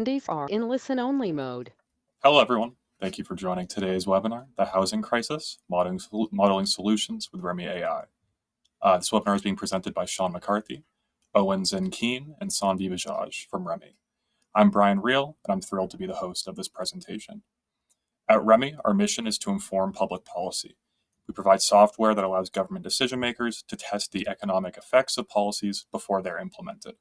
Attendees are in listen-only mode. Hello, everyone. Thank you for joining today's webinar, The Housing Crisis, Modeling Solutions with REMI AI. This webinar is being presented by Sean McCarthy, Owen Zin Keen, and Sanvi Bajaj from REMI. I'm Brian Reel, and I'm thrilled to be the host of this presentation. At REMI, our mission is to inform public policy. We provide software that allows government decision makers to test the economic effects of policies before they're implemented.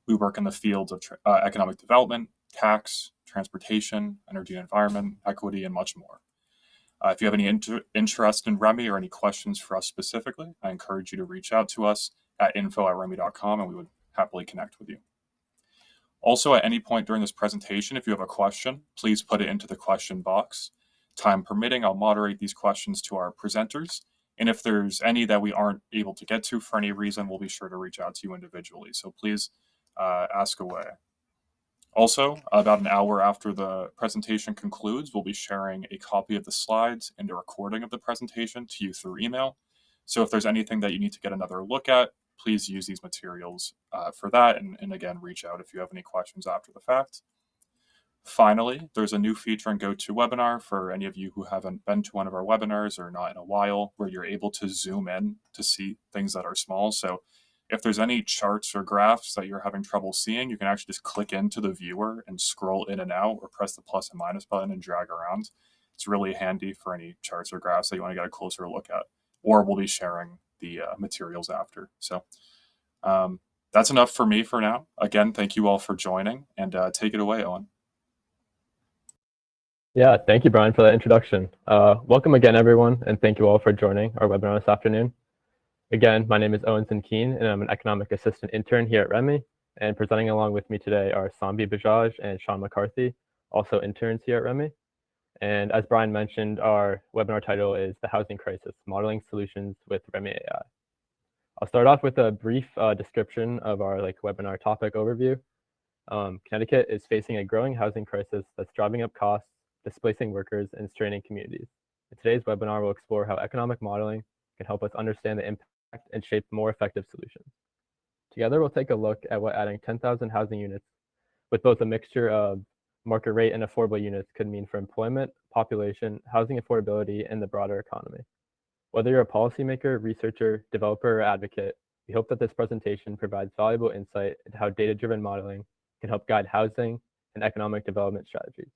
We work in the fields of economic development, tax, transportation, energy and environment, equity, and much more. If you have any interest in REMI or any questions for us specifically, I encourage you to reach out to us at info@remi.com, and we would happily connect with you. Also, at any point during this presentation, if you have a question, please put it into the question box. Time permitting, I'll moderate these questions to our presenters, and if there's any that we aren't able to get to for any reason, we'll be sure to reach out to you individually. So please ask away. Also, about an hour after the presentation concludes, we'll be sharing a copy of the slides and a recording of the presentation to you through email. So if there's anything that you need to get another look at, please use these materials for that. And again, reach out if you have any questions after the fact. Finally, there's a new feature in GoToWebinar for any of you who haven't been to one of our webinars or not in a while, where you're able to zoom in to see things that are small. So if there's any charts or graphs that you're having trouble seeing, you can actually just click into the viewer and scroll in and out, or press the plus and minus button and drag around. It's really handy for any charts or graphs that you want to get a closer look at, or we'll be sharing the materials after. So that's enough for me for now. Again, thank you all for joining, and take it away, Owen. Yeah, thank you, Brian, for that introduction. Welcome again, everyone, and thank you all for joining our webinar this afternoon. Again, my name is Owen Zin Keen, and I'm an economic assistant intern here at REMI. And presenting along with me today are Sanvi Bajaj and Sean McCarthy, also interns here at REMI. And as Brian mentioned, our webinar title is The Housing Crisis, Modeling Solutions with REMI AI. I'll start off with a brief description of our webinar topic overview. Connecticut is facing a growing housing crisis that's driving up costs, displacing workers, and straining communities. In today's webinar, we'll explore how economic modeling can help us understand the impact and shape more effective solutions. Together, we'll take a look at what adding 10,000 housing units with both a mixture of market rate and affordable units could mean for employment, population, housing affordability, and the broader economy. Whether you're a policymaker, researcher, developer, or advocate, we hope that this presentation provides valuable insight into how data-driven modeling can help guide housing and economic development strategies.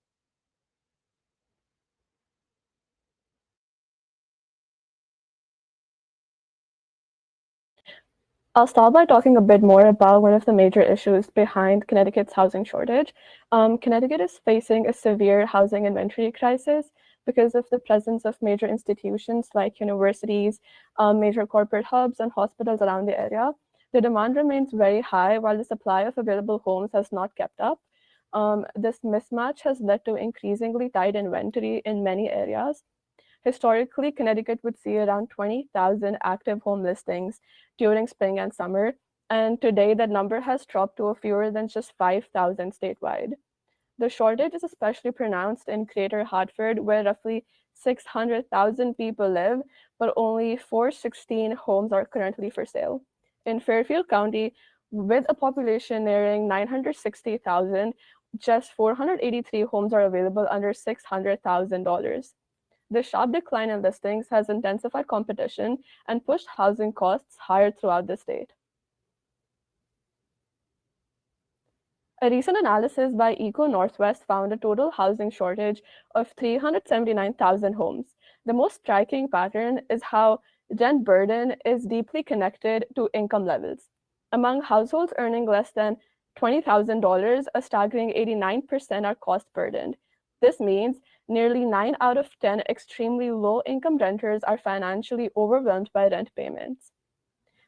I'll start by talking a bit more about one of the major issues behind Connecticut's housing shortage. Connecticut is facing a severe housing inventory crisis because of the presence of major institutions like universities, major corporate hubs, and hospitals around the area. The demand remains very high while the supply of available homes has not kept up. This mismatch has led to increasingly tight inventory in many areas. Historically, Connecticut would see around 20,000 active home listings during spring and summer, and today that number has dropped to fewer than just 5,000 statewide. The shortage is especially pronounced in Greater Hartford, where roughly 600,000 people live, but only 416 homes are currently for sale. In Fairfield County, with a population nearing 960,000, just 483 homes are available under $600,000. The sharp decline in listings has intensified competition and pushed housing costs higher throughout the state. A recent analysis by Eco Northwest found a total housing shortage of 379,000 homes. The most striking pattern is how rent burden is deeply connected to income levels. Among households earning less than $20,000, a staggering 89% are cost burdened. This means nearly 9 out of 10 extremely low-income renters are financially overwhelmed by rent payments.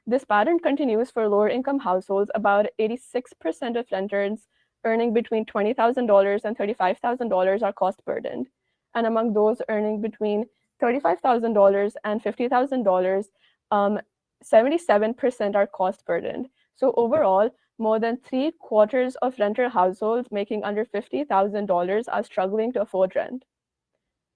This pattern continues for lower-income households. About 86% of renters earning between $20,000 and $35,000 are cost burdened. And among those earning between $35,000 and $50,000, 77% are cost burdened. So overall, more than 3/4 of renter households making under $50,000 are struggling to afford rent.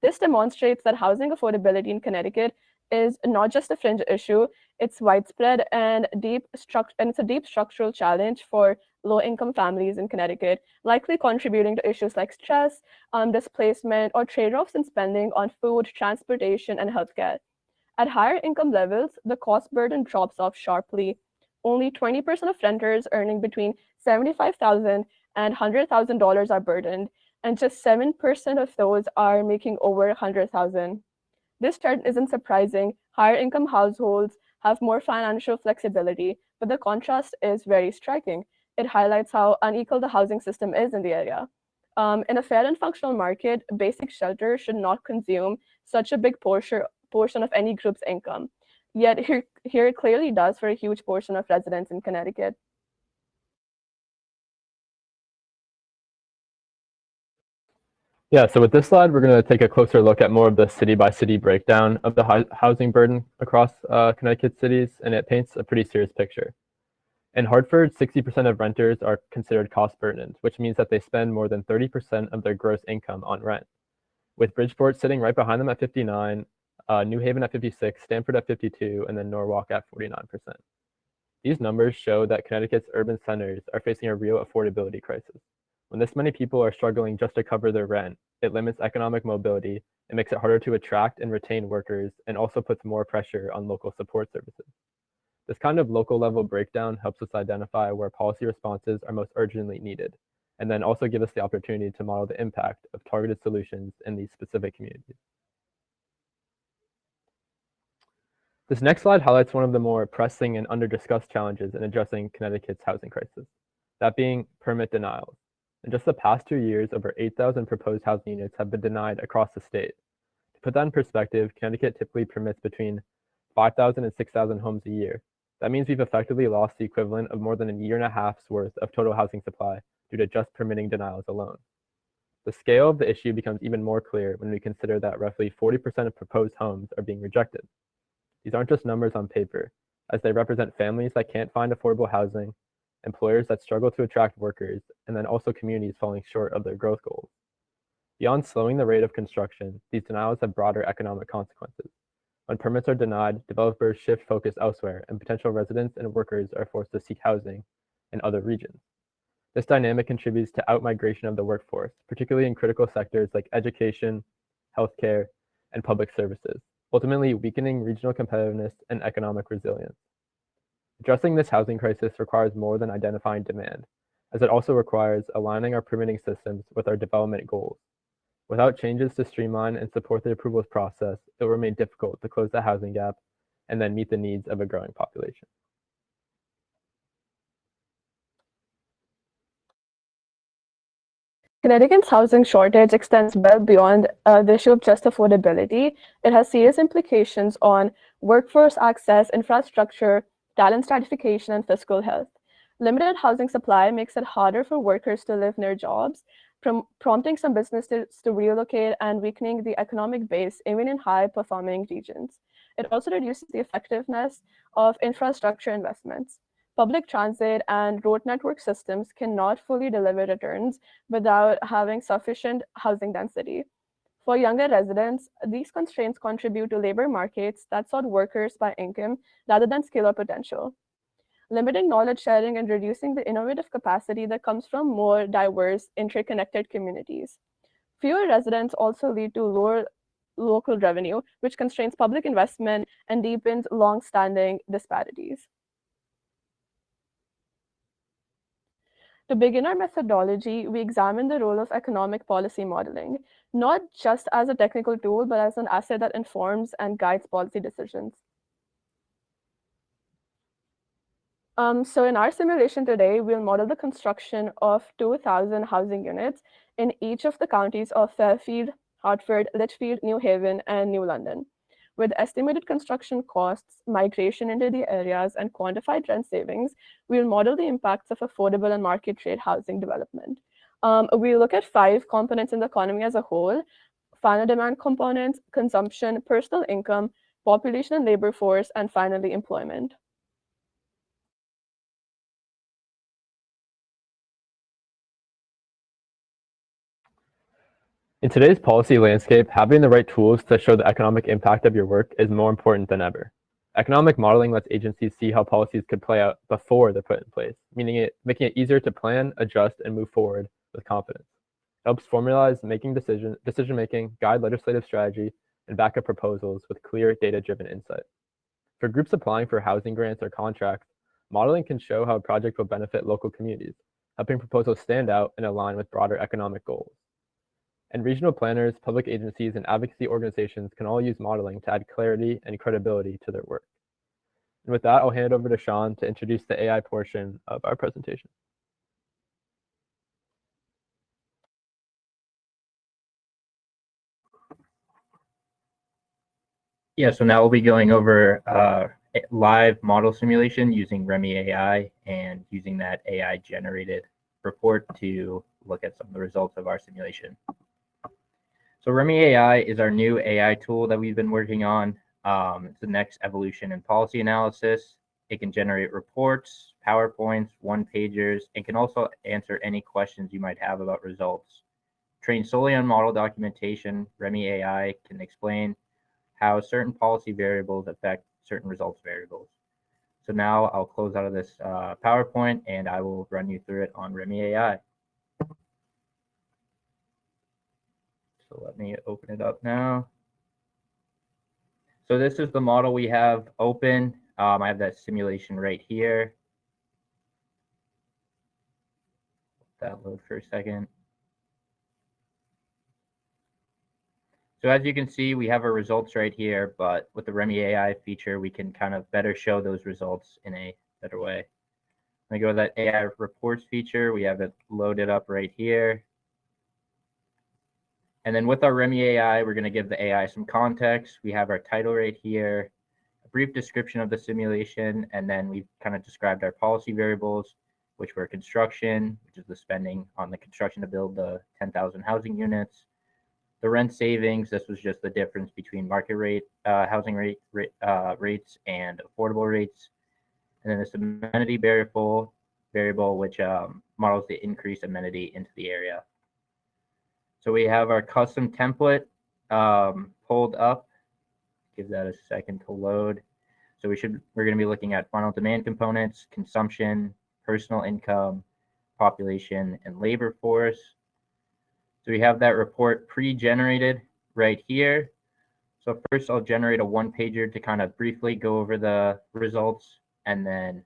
This demonstrates that housing affordability in Connecticut is not just a fringe issue, it's widespread and it's a deep structural challenge for low-income families in Connecticut, likely contributing to issues like stress, displacement, or trade-offs in spending on food, transportation, and healthcare. At higher income levels, the cost burden drops off sharply. Only 20% of renters earning between $75,000 and $100,000 are burdened, and just 7% of those are making over $100,000. This trend isn't surprising. Higher income households have more financial flexibility, but the contrast is very striking. It highlights how unequal the housing system is in the area. In a fair and functional market, basic shelter should not consume such a big portion of any group's income. Yet here it clearly does for a huge portion of residents in Connecticut. Yeah, so with this slide, we're going to take a closer look at more of the city-by-city breakdown of the housing burden across Connecticut cities, and it paints a pretty serious picture. In Hartford, 60% of renters are considered cost burdened, which means that they spend more than 30% of their gross income on rent. With Bridgeport sitting right behind them at 59, New Haven at 56, Stamford at 52, and then Norwalk at 49%. These numbers show that Connecticut's urban centers are facing a real affordability crisis. When this many people are struggling just to cover their rent, it limits economic mobility, it makes it harder to attract and retain workers, and also puts more pressure on local support services. This kind of local level breakdown helps us identify where policy responses are most urgently needed, and then also give us the opportunity to model the impact of targeted solutions in these specific communities. This next slide highlights one of the more pressing and under-discussed challenges in addressing Connecticut's housing crisis, that being permit denials. In just the past 2 years, over 8,000 proposed housing units have been denied across the state. To put that in perspective, Connecticut typically permits between 5,000 and 6,000 homes a year. That means we've effectively lost the equivalent of more than a year and a half's worth of total housing supply due to just permitting denials alone. The scale of the issue becomes even more clear when we consider that roughly 40% of proposed homes are being rejected. These aren't just numbers on paper, as they represent families that can't find affordable housing, employers that struggle to attract workers, and then also communities falling short of their growth goals. Beyond slowing the rate of construction, these denials have broader economic consequences. When permits are denied, developers shift focus elsewhere, and potential residents and workers are forced to seek housing in other regions. This dynamic contributes to outmigration of the workforce, particularly in critical sectors like education, healthcare, and public services, ultimately weakening regional competitiveness and economic resilience. Addressing this housing crisis requires more than identifying demand, as it also requires aligning our permitting systems with our development goals. Without changes to streamline and support the approvals process, it will remain difficult to close the housing gap and then meet the needs of a growing population. Connecticut's housing shortage extends well beyond the issue of just affordability. It has serious implications on workforce access, infrastructure, talent stratification, and fiscal health. Limited housing supply makes it harder for workers to live near jobs, prompting some businesses to relocate and weakening the economic base even in high-performing regions. It also reduces the effectiveness of infrastructure investments. Public transit and road network systems cannot fully deliver returns without having sufficient housing density. For younger residents, these constraints contribute to labor markets that sort workers by income rather than skill or potential, limiting knowledge sharing and reducing the innovative capacity that comes from more diverse, interconnected communities. Fewer residents also lead to lower local revenue, which constrains public investment and deepens long-standing disparities. To begin our methodology, we examine the role of economic policy modeling, not just as a technical tool, but as an asset that informs and guides policy decisions. So in our simulation today, we'll model the construction of 2,000 housing units in each of the counties of Fairfield, Hartford, Litchfield, New Haven, and New London. With estimated construction costs, migration into the areas, and quantified rent savings, we'll model the impacts of affordable and market rate housing development. We look at 5 components in the economy as a whole: final demand components, consumption, personal income, population and labor force, and finally employment. In today's policy landscape, having the right tools to show the economic impact of your work is more important than ever. Economic modeling lets agencies see how policies could play out before they're put in place, making it easier to plan, adjust, and move forward with confidence. It helps formalize decision making, guide legislative strategy, and back up proposals with clear data-driven insight. For groups applying for housing grants or contracts, modeling can show how a project will benefit local communities, helping proposals stand out and align with broader economic goals. And regional planners, public agencies, and advocacy organizations can all use modeling to add clarity and credibility to their work. And with that, I'll hand it over to Sean to introduce the AI portion of our presentation. Yeah, so now we'll be going over live model simulation using REMI AI and using that AI generated report to look at some of the results of our simulation. So REMI AI is our new AI tool that we've been working on. It's the next evolution in policy analysis. It can generate reports, PowerPoints, one-pagers, and can also answer any questions you might have about results. Trained solely on model documentation, REMI AI can explain how certain policy variables affect certain results variables. So now I'll close out of this PowerPoint and I will run you through it on REMI AI. So let me open it up now. So this is the model we have open. I have that simulation right here. That load for a second. So as you can see, we have our results right here, but with the REMI AI feature, we can kind of better show those results in a better way. Let me go to that AI reports feature. We have it loaded up right here. And then with our REMI AI, we're going to give the AI some context. We have our title right here, a brief description of the simulation, and then we've kind of described our policy variables, which were construction, which is the spending on the construction to build the 10,000 housing units. The rent savings, this was just the difference between market rate, housing rates and affordable rates. And then this amenity variable, which models the increased amenity into the area. So we have our custom template pulled up. Give that a second to load. So we're going to be looking at final demand components, consumption, personal income, population, and labor force. So we have that report pre-generated right here. So first I'll generate a one-pager to kind of briefly go over the results, and then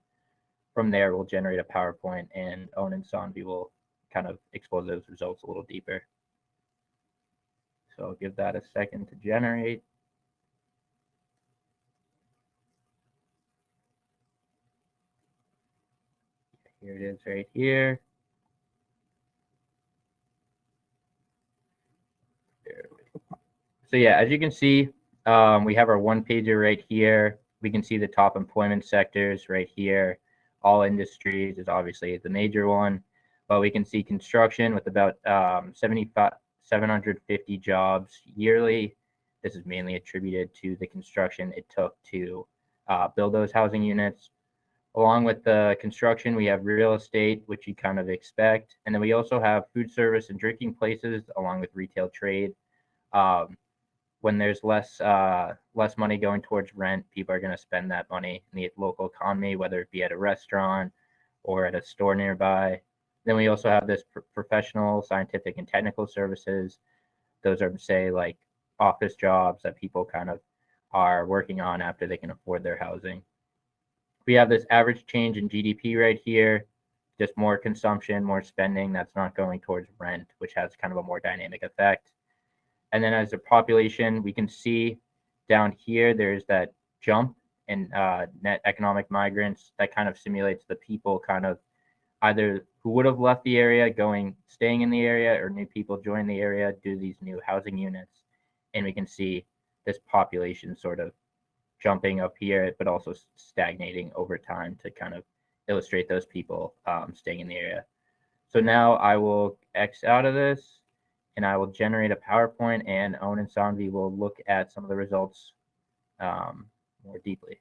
from there we'll generate a PowerPoint, and Owen and Sanvi will kind of explore those results a little deeper. So I'll give that a second to generate. Here it is right here. So yeah, as you can see, we have our one pager right here. We can see the top employment sectors right here. All industries is obviously the major one, but we can see construction with about 750 jobs yearly. This is mainly attributed to the construction it took to build those housing units. Along with the construction, we have real estate, which you kind of expect. And then we also have food service and drinking places, along with retail trade. When there's less money going towards rent, people are going to spend that money in the local economy, whether it be at a restaurant or at a store nearby. Then we also have this professional, scientific, and technical services. Those are, say, like office jobs that people kind of are working on after they can afford their housing. We have this average change in GDP right here, just more consumption, more spending that's not going towards rent, which has kind of a more dynamic effect. And then as a population, we can see down here, there's that jump in net economic migrants that kind of simulates the people kind of either who would have left the area staying in the area, or new people join the area due to these new housing units. And we can see this population sort of jumping up here, but also stagnating over time to kind of illustrate those people staying in the area. So now I will X out of this, and I will generate a PowerPoint, and Owen and Sanvi will look at some of the results more deeply.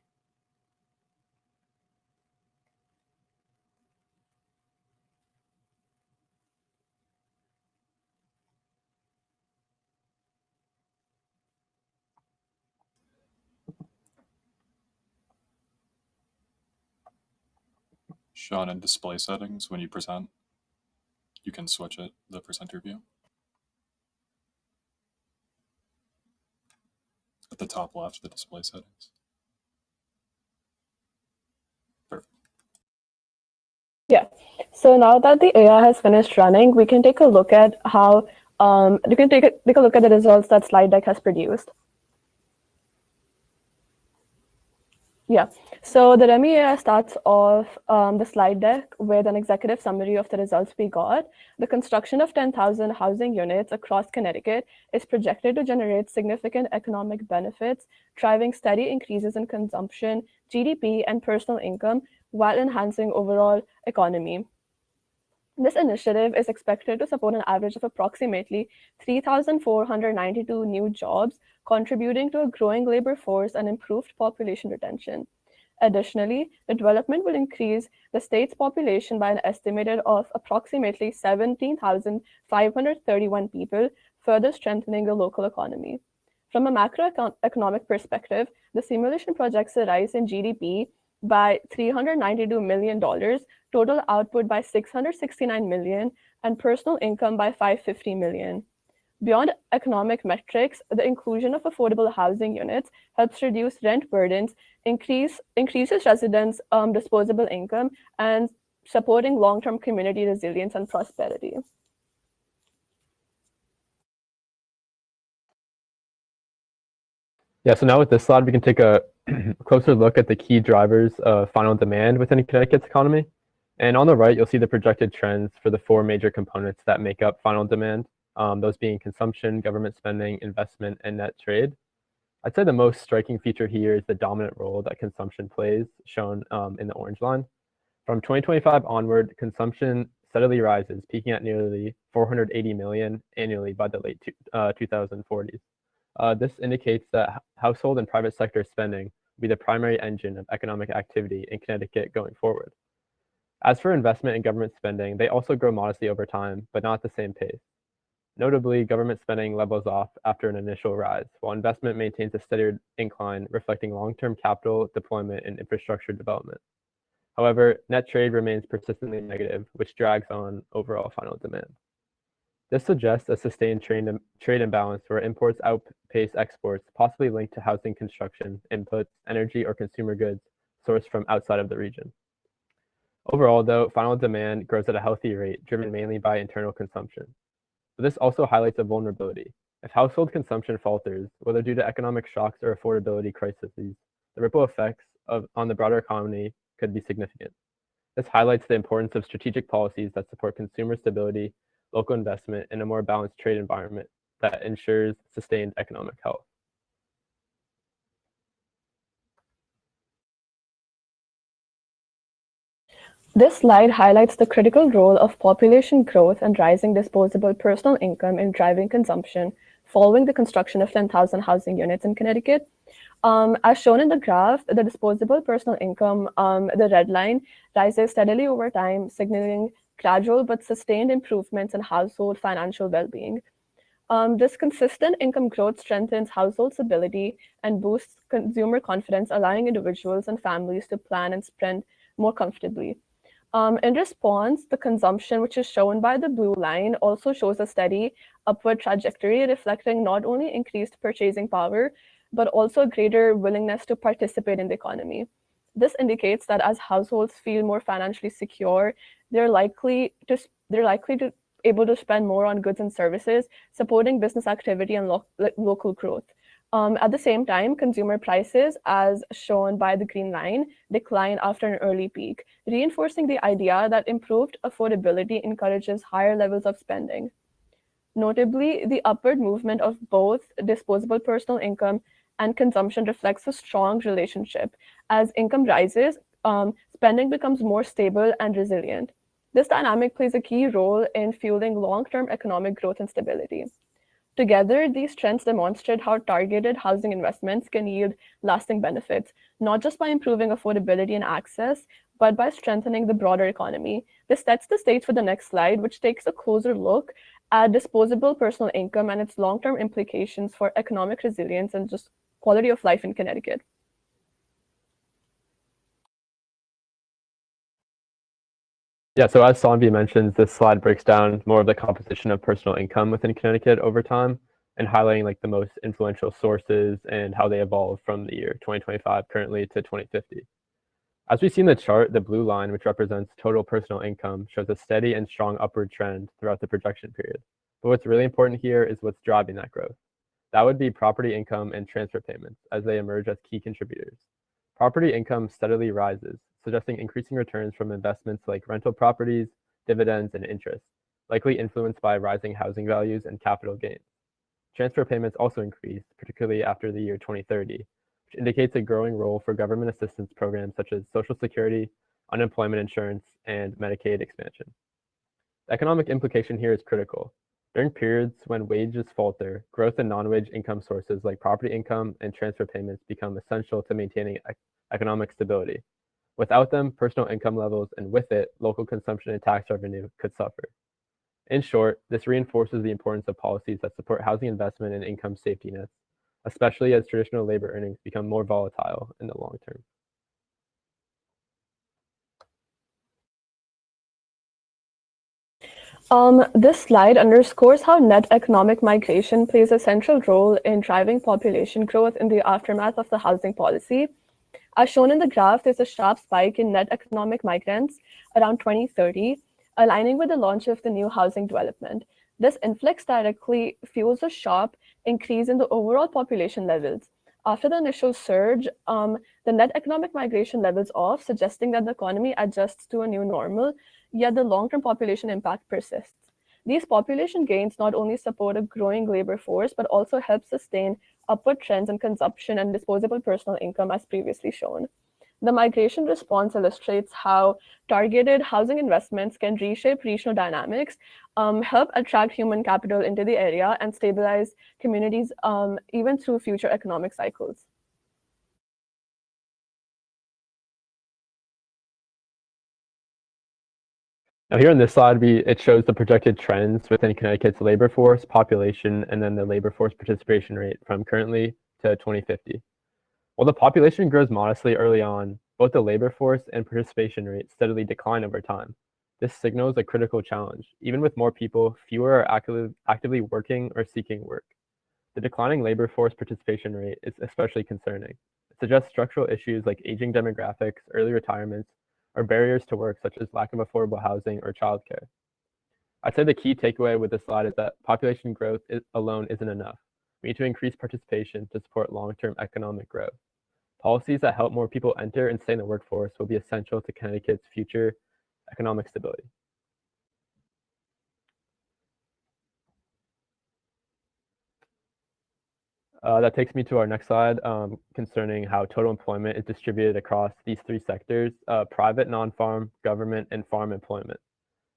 Sean, in display settings, when you present, you can switch it, the presenter view. At the top left, the display settings. Perfect. Yeah. So now that the AI has finished running, we can take a look at how you can take a look at the results that slide deck has produced. Yeah, so the REMI AI starts off the slide deck with an executive summary of the results we got. The construction of 10,000 housing units across Connecticut is projected to generate significant economic benefits, driving steady increases in consumption, GDP, and personal income while enhancing overall economy. This initiative is expected to support an average of approximately 3,492 new jobs, contributing to a growing labor force and improved population retention. Additionally, the development will increase the state's population by an estimated of approximately 17,531 people, further strengthening the local economy. From a macroeconomic perspective, the simulation projects a rise in GDP by $392 million, total output by $669 million, and personal income by $550 million. Beyond economic metrics, the inclusion of affordable housing units helps reduce rent burdens, increases residents' disposable income, and supporting long-term community resilience and prosperity. Yeah, so now with this slide, we can take a closer look at the key drivers of final demand within Connecticut's economy. And on the right, you'll see the projected trends for the four major components that make up final demand, those being consumption, government spending, investment, and net trade. I'd say the most striking feature here is the dominant role that consumption plays, shown in the orange line. From 2025 onward, consumption steadily rises, peaking at nearly 480 million annually by the late 2040s. This indicates that household and private sector spending will be the primary engine of economic activity in Connecticut going forward. As for investment and government spending, they also grow modestly over time, but not at the same pace. Notably, government spending levels off after an initial rise, while investment maintains a steadier incline, reflecting long-term capital deployment and infrastructure development. However, net trade remains persistently negative, which drags on overall final demand. This suggests a sustained trade imbalance where imports outpace exports, possibly linked to housing construction, inputs, energy, or consumer goods sourced from outside of the region. Overall, though, final demand grows at a healthy rate, driven mainly by internal consumption. But this also highlights a vulnerability. If household consumption falters, whether due to economic shocks or affordability crises, the ripple effects on the broader economy could be significant. This highlights the importance of strategic policies that support consumer stability, local investment, and a more balanced trade environment that ensures sustained economic health. This slide highlights the critical role of population growth and rising disposable personal income in driving consumption following the construction of 10,000 housing units in Connecticut. As shown in the graph, the disposable personal income, the red line, rises steadily over time, signaling gradual but sustained improvements in household financial well-being. This consistent income growth strengthens household stability and boosts consumer confidence, allowing individuals and families to plan and spend more comfortably. In response, the consumption, which is shown by the blue line, also shows a steady upward trajectory, reflecting not only increased purchasing power, but also a greater willingness to participate in the economy. This indicates that as households feel more financially secure, they're likely to able to spend more on goods and services, supporting business activity and local growth. At the same time, consumer prices, as shown by the green line, decline after an early peak, reinforcing the idea that improved affordability encourages higher levels of spending. Notably, the upward movement of both disposable personal income and consumption reflects a strong relationship. As income rises, spending becomes more stable and resilient. This dynamic plays a key role in fueling long-term economic growth and stability. Together, these trends demonstrate how targeted housing investments can yield lasting benefits, not just by improving affordability and access, but by strengthening the broader economy. This sets the stage for the next slide, which takes a closer look at disposable personal income and its long-term implications for economic resilience and just quality of life in Connecticut. Yeah, so as Sanvi mentions, this slide breaks down more of the composition of personal income within Connecticut over time and highlighting like the most influential sources and how they evolve from the year 2025 currently to 2050. As we see in the chart, the blue line, which represents total personal income, shows a steady and strong upward trend throughout the projection period. But what's really important here is what's driving that growth. That would be property income and transfer payments as they emerge as key contributors. Property income steadily rises, suggesting increasing returns from investments like rental properties, dividends, and interest, likely influenced by rising housing values and capital gains. Transfer payments also increased, particularly after the year 2030, which indicates a growing role for government assistance programs such as Social Security, unemployment insurance, and Medicaid expansion. The economic implication here is critical. During periods when wages falter, growth in non-wage income sources like property income and transfer payments become essential to maintaining economic stability. Without them, personal income levels and with it, local consumption and tax revenue could suffer. In short, this reinforces the importance of policies that support housing investment and income safety nets, especially as traditional labor earnings become more volatile in the long term. This slide underscores how net economic migration plays a central role in driving population growth in the aftermath of the housing policy. As shown in the graph, there's a sharp spike in net economic migrants around 2030, aligning with the launch of the new housing development. This influx directly fuels a sharp increase in the overall population levels. After the initial surge, the net economic migration levels off, suggesting that the economy adjusts to a new normal, yet the long-term population impact persists. These population gains not only support a growing labor force, but also help sustain upward trends in consumption and disposable personal income as previously shown. The migration response illustrates how targeted housing investments can reshape regional dynamics, help attract human capital into the area, and stabilize communities even through future economic cycles. Now here on this slide, it shows the projected trends within Connecticut's labor force, population, and then the labor force participation rate from currently to 2050. While the population grows modestly early on, both the labor force and participation rate steadily decline over time. This signals a critical challenge. Even with more people, fewer are actively working or seeking work. The declining labor force participation rate is especially concerning. It suggests structural issues like aging demographics, early retirements, or barriers to work such as lack of affordable housing or childcare. I'd say the key takeaway with this slide is that population growth alone isn't enough. We need to increase participation to support long-term economic growth. Policies that help more people enter and stay in the workforce will be essential to Connecticut's future economic stability. That takes me to our next slide concerning how total employment is distributed across these three sectors, private, non-farm, government, and farm employment.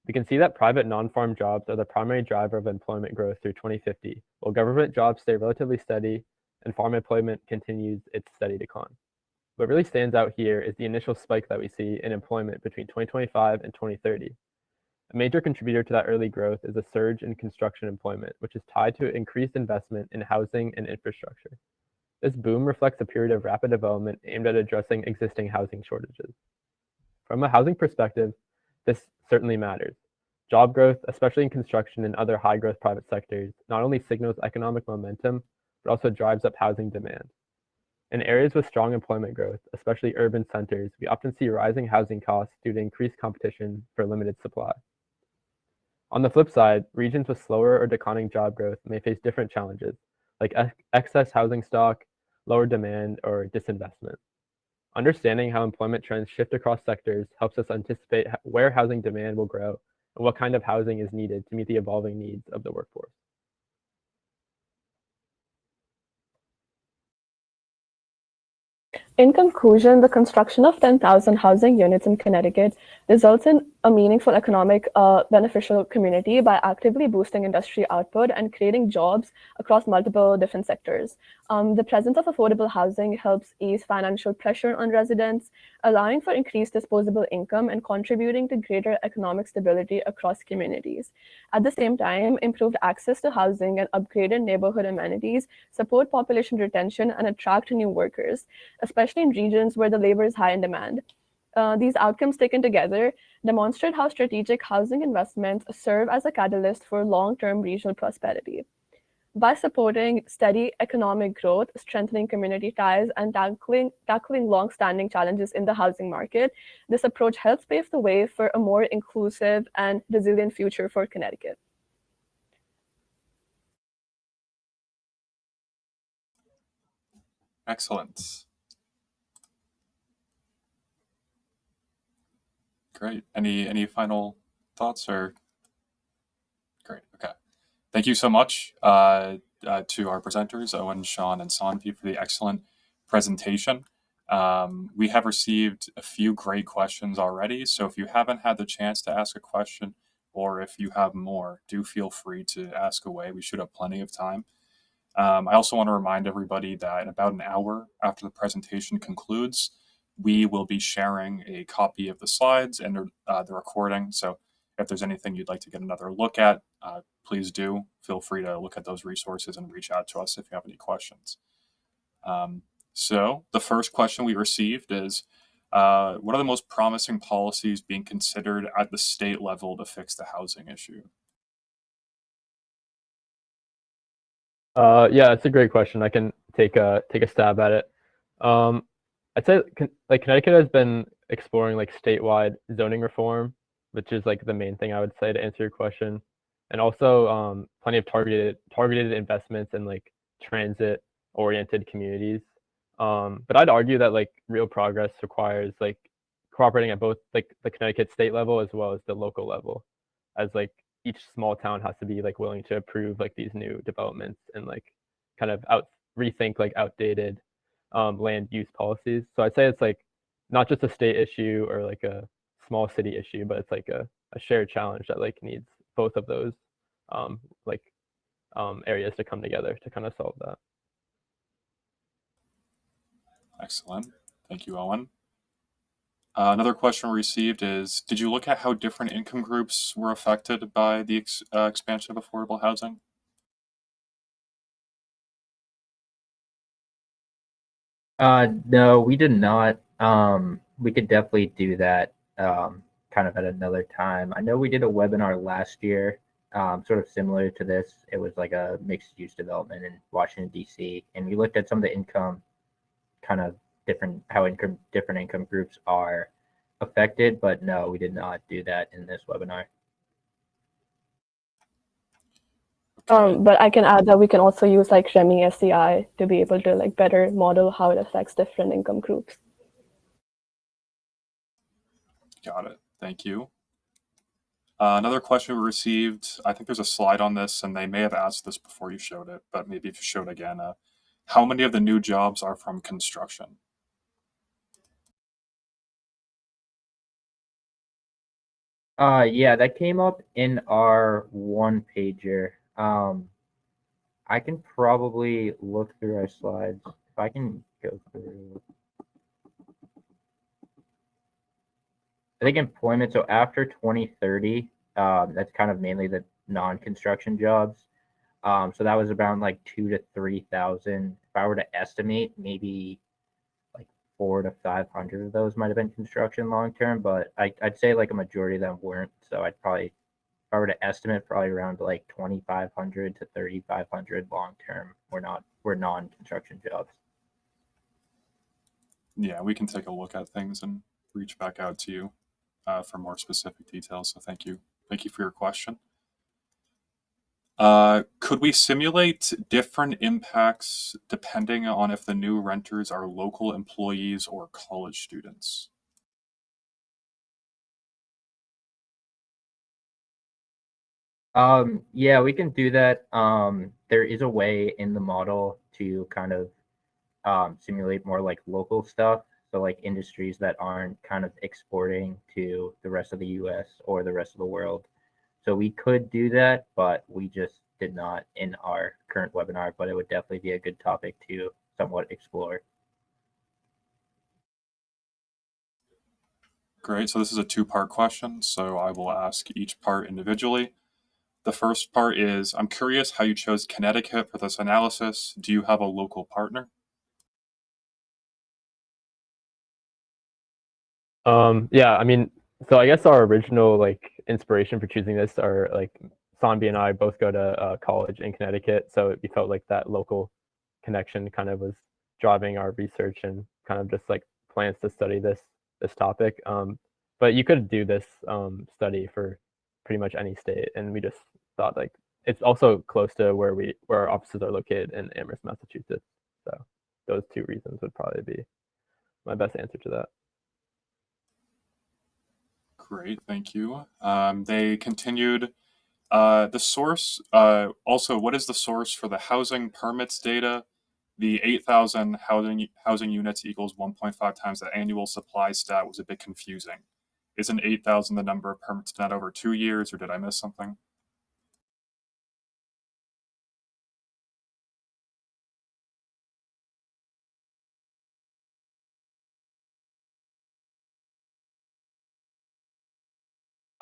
We can see that private non-farm jobs are the primary driver of employment growth through 2050, while government jobs stay relatively steady and farm employment continues its steady decline. What really stands out here is the initial spike that we see in employment between 2025 and 2030. A major contributor to that early growth is a surge in construction employment, which is tied to increased investment in housing and infrastructure. This boom reflects a period of rapid development aimed at addressing existing housing shortages. From a housing perspective, this certainly matters. Job growth, especially in construction and other high-growth private sectors, not only signals economic momentum, but also drives up housing demand. In areas with strong employment growth, especially urban centers, we often see rising housing costs due to increased competition for limited supply. On the flip side, regions with slower or declining job growth may face different challenges, like excess housing stock, lower demand, or disinvestment. Understanding how employment trends shift across sectors helps us anticipate where housing demand will grow and what kind of housing is needed to meet the evolving needs of the workforce. In conclusion, the construction of 10,000 housing units in Connecticut results in a meaningful economic beneficial community by actively boosting industry output and creating jobs across multiple different sectors. The presence of affordable housing helps ease financial pressure on residents, allowing for increased disposable income and contributing to greater economic stability across communities. At the same time, improved access to housing and upgraded neighborhood amenities support population retention and attract new workers, especially in regions where the labor is high in demand. These outcomes taken together demonstrate how strategic housing investments serve as a catalyst for long-term regional prosperity. By supporting steady economic growth, strengthening community ties, and tackling long-standing challenges in the housing market, this approach helps pave the way for a more inclusive and resilient future for Connecticut. Excellent. Great. Any final thoughts or? Great. Okay. Thank you so much to our presenters, Owen, Sean, and Sanvi, for the excellent presentation. We have received a few great questions already, so if you haven't had the chance to ask a question, or if you have more, do feel free to ask away. We should have plenty of time. I also want to remind everybody that in about an hour after the presentation concludes, we will be sharing a copy of the slides and the recording. So if there's anything you'd like to get another look at, please do. Feel free to look at those resources and reach out to us if you have any questions. So the first question we received is, what are the most promising policies being considered at the state level to fix the housing issue? Yeah, it's a great question. I can take a stab at it. I'd say like Connecticut has been exploring like statewide zoning reform, which is like the main thing I would say to answer your question, and also plenty of targeted investments in like transit oriented communities. But I'd argue that like real progress requires like cooperating at both like the Connecticut state level as well as the local level, as like each small town has to be like willing to approve like these new developments and like kind of rethink like outdated land use policies. So I'd say it's like not just a state issue or like a small city issue, but it's like a shared challenge that like needs both of those like areas to come together to kind of solve that. Excellent. Thank you, Owen. Another question we received is, did you look at how different income groups were affected by the expansion of affordable housing? No, we did not. We could definitely do that kind of at another time. I know we did a webinar last year, sort of similar to this. It was like a mixed use development in Washington, D.C. And we looked at some of the income kind of different income groups are affected, but no, we did not do that in this webinar. But I can add that we can also use like REMI SCI to be able to like better model how it affects different income groups. Got it. Thank you. Another question we received, I think there's a slide on this, and they may have asked this before you showed it, but maybe if you showed it again, how many of the new jobs are from construction? Yeah, that came up in our one pager. I can probably look through our slides. If I can go through. I think employment, so after 2030, that's kind of mainly the non-construction jobs. So that was around like 2,000 to 3,000. If I were to estimate, maybe like 400 to 500 of those might have been construction long term, but I'd say like a majority of them weren't. So I'd probably, if I were to estimate, probably around like 2,500 to 3,500 long term were non-construction jobs. Yeah, we can take a look at things and reach back out to you for more specific details. So thank you. Thank you for your question. Could we simulate different impacts depending on if the new renters are local employees or college students? Yeah, we can do that. There is a way in the model to kind of simulate more like local stuff. So like industries that aren't kind of exporting to the rest of the US or the rest of the world. So we could do that, but we just did not in our current webinar, but it would definitely be a good topic to somewhat explore. Great. So this is a two-part question. So I will ask each part individually. The first part is, I'm curious how you chose Connecticut for this analysis. Do you have a local partner? Yeah, I mean, so I guess our original like inspiration for choosing this are like Sanbi and I both go to college in Connecticut, so we felt like that local connection kind of was driving our research and kind of just like plans to study this topic. But you could do this study for pretty much any state, and we just thought like it's also close to where our offices are located in Amherst, Massachusetts. So those two reasons would probably be my best answer to that. Great, thank you. They continued. The source, also, what is the source for the housing permits data? The 8,000 housing units equals 1.5 times the annual supply stat was a bit confusing. Isn't 8,000 the number of permits done over 2 years, or did I miss something?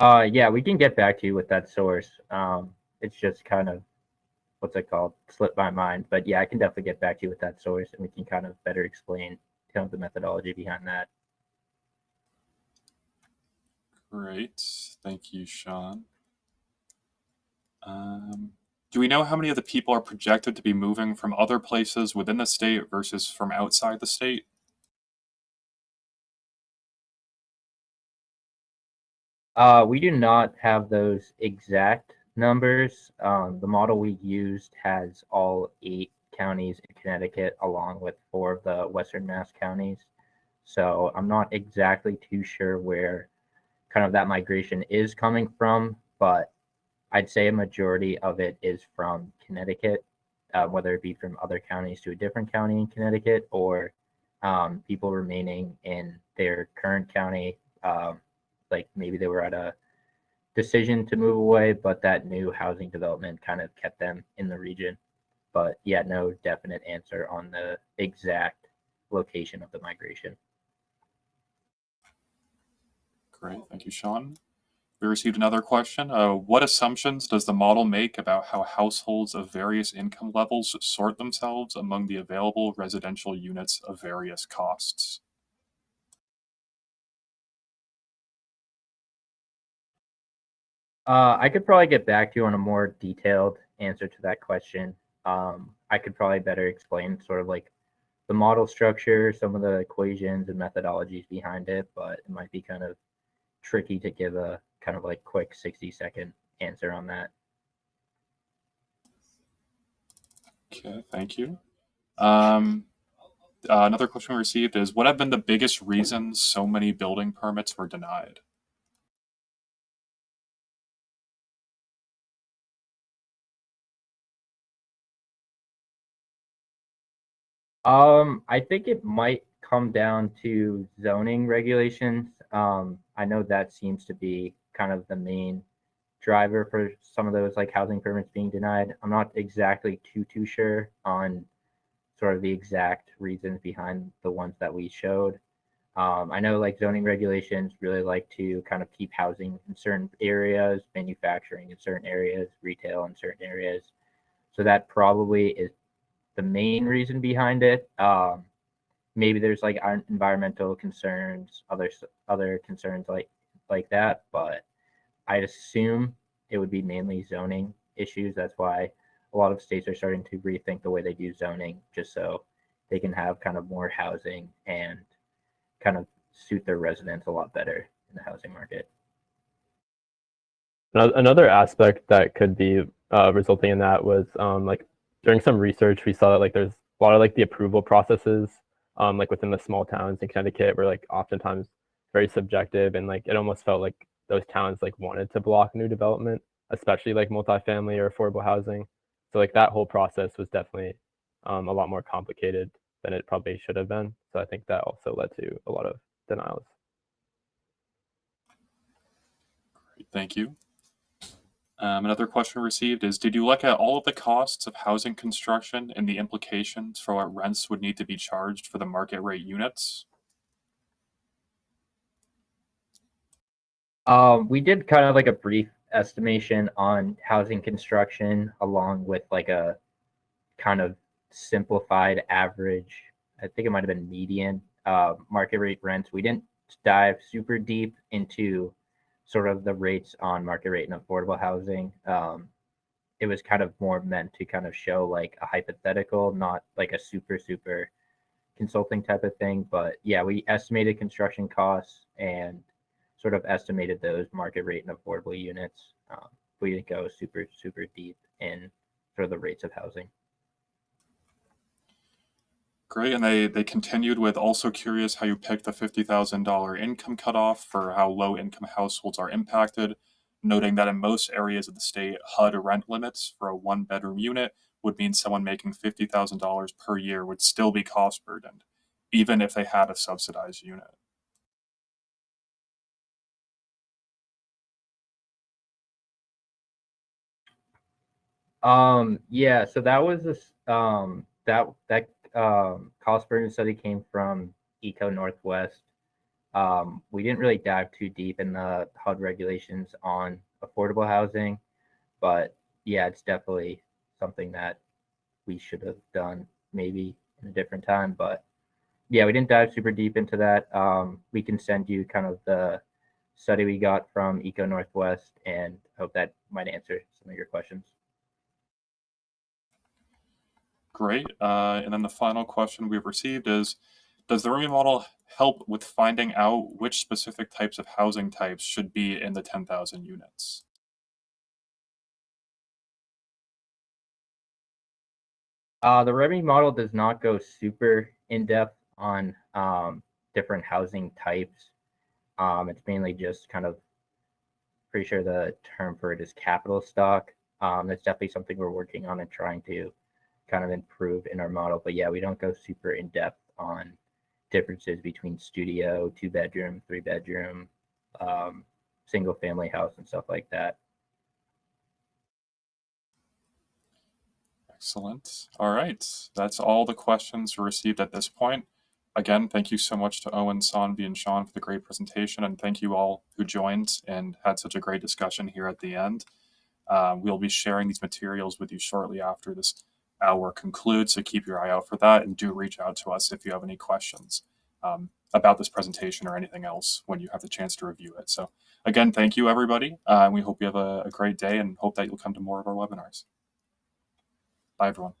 Yeah, we can get back to you with that source. It's just kind of what's it called? Slipped my mind. But yeah, I can definitely get back to you with that source, and we can kind of better explain kind of the methodology behind that. Great, thank you, Sean. Do we know how many of the people are projected to be moving from other places within the state versus from outside the state? We do not have those exact numbers. The model we used has all 8 counties in Connecticut, along with 4 of the Western Mass counties. So I'm not exactly too sure where kind of that migration is coming from, but I'd say a majority of it is from Connecticut, whether it be from other counties to a different county in Connecticut or people remaining in their current county. Like maybe they were at a decision to move away, but that new housing development kind of kept them in the region. But yeah, no definite answer on the exact location of the migration. Great, thank you, Sean. We received another question. What assumptions does the model make about how households of various income levels sort themselves among the available residential units of various costs? I could probably get back to you on a more detailed answer to that question. I could probably better explain sort of like the model structure, some of the equations and methodologies behind it, but it might be kind of tricky to give a kind of like quick 60-second answer on that. Okay, thank you. Another question we received is, what have been the biggest reasons so many building permits were denied? I think it might come down to zoning regulations. I know that seems to be kind of the main driver for some of those like housing permits being denied. I'm not exactly too sure on sort of the exact reasons behind the ones that we showed. I know like zoning regulations really like to kind of keep housing in certain areas, manufacturing in certain areas, retail in certain areas. So that probably is the main reason behind it. Maybe there's like environmental concerns, other concerns like that, but I'd assume it would be mainly zoning issues. That's why a lot of states are starting to rethink the way they do zoning, just so they can have kind of more housing and kind of suit their residents a lot better in the housing market. Another aspect that could be resulting in that was like during some research, we saw that like there's a lot of like the approval processes like within the small towns in Connecticut were like oftentimes very subjective, and like it almost felt like those towns like wanted to block new development, especially like multifamily or affordable housing. So like that whole process was definitely a lot more complicated than it probably should have been. So I think that also led to a lot of denials. Great, thank you. Another question received is, did you look at all of the costs of housing construction and the implications for what rents would need to be charged for the market rate units? We did kind of like a brief estimation on housing construction along with like a kind of simplified average. I think it might have been median market rate rents. We didn't dive super deep into sort of the rates on market rate and affordable housing. It was kind of more meant to kind of show like a hypothetical, not like a super consulting type of thing. But yeah, we estimated construction costs and sort of estimated those market rate and affordable units. We didn't go super deep in sort of the rates of housing. Great, and they continued with also curious how you picked the $50,000 income cutoff for how low-income households are impacted, noting that in most areas of the state, HUD rent limits for a one-bedroom unit would mean someone making $50,000 per year would still be cost burdened, even if they had a subsidized unit. Yeah, so that was this that cost burden study came from Eco Northwest. We didn't really dive too deep in the HUD regulations on affordable housing, but yeah, it's definitely something that we should have done maybe in a different time. But yeah, we didn't dive super deep into that. We can send you kind of the study we got from Eco Northwest, and hope that might answer some of your questions. Great. And then the final question we've received is, does the REMI model help with finding out which specific types of housing types should be in the 10,000 units? The REMI model does not go super in depth on different housing types. It's mainly just kind of, pretty sure the term for it is capital stock. That's definitely something we're working on and trying to kind of improve in our model. But yeah, we don't go super in depth on differences between studio, 2-bedroom, 3-bedroom, single family house, and stuff like that. Excellent. All right. That's all the questions received at this point. Again, thank you so much to Owen, Sanvi, and Sean for the great presentation, and thank you all who joined and had such a great discussion here at the end. We'll be sharing these materials with you shortly after this hour concludes, so keep your eye out for that, and do reach out to us if you have any questions about this presentation or anything else when you have the chance to review it. So again, thank you, everybody. We hope you have a great day and hope that you'll come to more of our webinars. Bye, everyone.